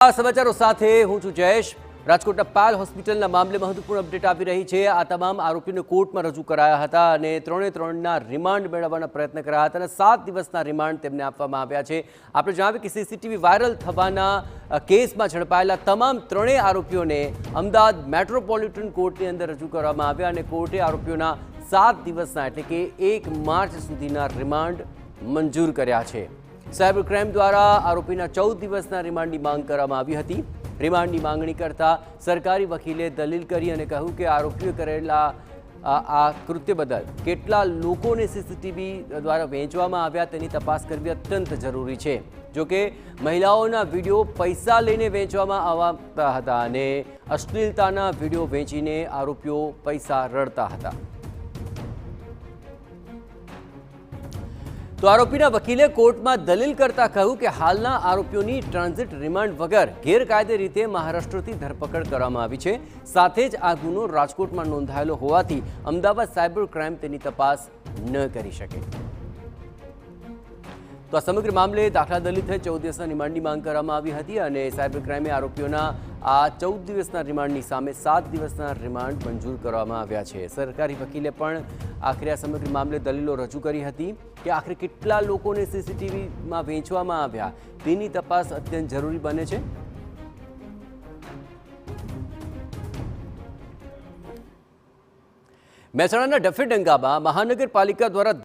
સમાચારો સાથે હું છું જયેશ। રાજકોટના પાલ હોસ્પિટલના મામલે મહત્વપૂર્ણ અપડેટ આવી રહી છે। આ તમામ આરોપીઓને કોર્ટમાં રજૂ કરાયા હતા અને ત્રણના રિમાન્ડ મેળવવાના પ્રયત્ન કર્યા હતા અને 7 દિવસના રિમાન્ડ તેમને આપવામાં આવ્યા છે। આપણે જણાવીએ કે સીસીટીવી વાયરલ થવાના કેસમાં ઝડપાયેલા તમામ ત્રણેય આરોપીઓને અમદાવાદ મેટ્રોપોલિટન કોર્ટની અંદર રજૂ કરવામાં આવ્યા અને કોર્ટે આરોપીઓના 7 દિવસના એટલે કે 1 માર્ચ સુધીના રિમાન્ડ મંજૂર કર્યા છે। સાયબર ક્રાઇમ દ્વારા આરોપીના 14 દિવસના રિમાન્ડની માંગ કરવામાં આવી હતી। રિમાન્ડની માંગણી કરતા સરકારી વકીલે દલીલ કરી અને કહ્યું કે આરોપીઓએ કરેલા આ કૃત્ય બદલ કેટલા લોકોને સીસીટીવી દ્વારા વેચવામાં આવ્યા તેની તપાસ કરવી અત્યંત જરૂરી છે। જોકે મહિલાઓના વિડીયો પૈસા લઈને વેચવામાં આવતા હતા અને અશ્લીલતાના વિડીયો વેચીને આરોપીઓ પૈસા રળતા હતા। તો આરોપીના વકીલે કોર્ટમાં દલીલ કરતા કહ્યું કે હાલના આરોપીઓની ટ્રાન્ઝિટ રિમાન્ડ વગર ગેરકાયદે રીતે મહારાષ્ટ્રથી ધરપકડ કરવામાં આવી છે। સાથે જ આ ગુનો રાજકોટમાં નોંધાયેલો હોવાથી અમદાવાદ સાયબર ક્રાઇમ તેની તપાસ ન કરી શકે। તો આ સમગ્ર મામલે દાખલા દલિત 14 દિવસના રિમાન્ડની માંગ કરવામાં આવી હતી અને સાયબર ક્રાઇમે આરોપીઓના આ 14 દિવસના રિમાન્ડની સામે 7 દિવસના રિમાન્ડ મંજૂર કરવામાં આવ્યા છે। સરકારી વકીલે પણ આખરે આ સમગ્ર મામલે દલીલો રજૂ કરી હતી કે આખરે કેટલા લોકોને સીસીટીવીમાં વેચવામાં આવ્યા તેની તપાસ અત્યંત જરૂરી બને છે। મહેસાણાના ડફે ડંગામાં મહાનગરપાલિકા દ્વારા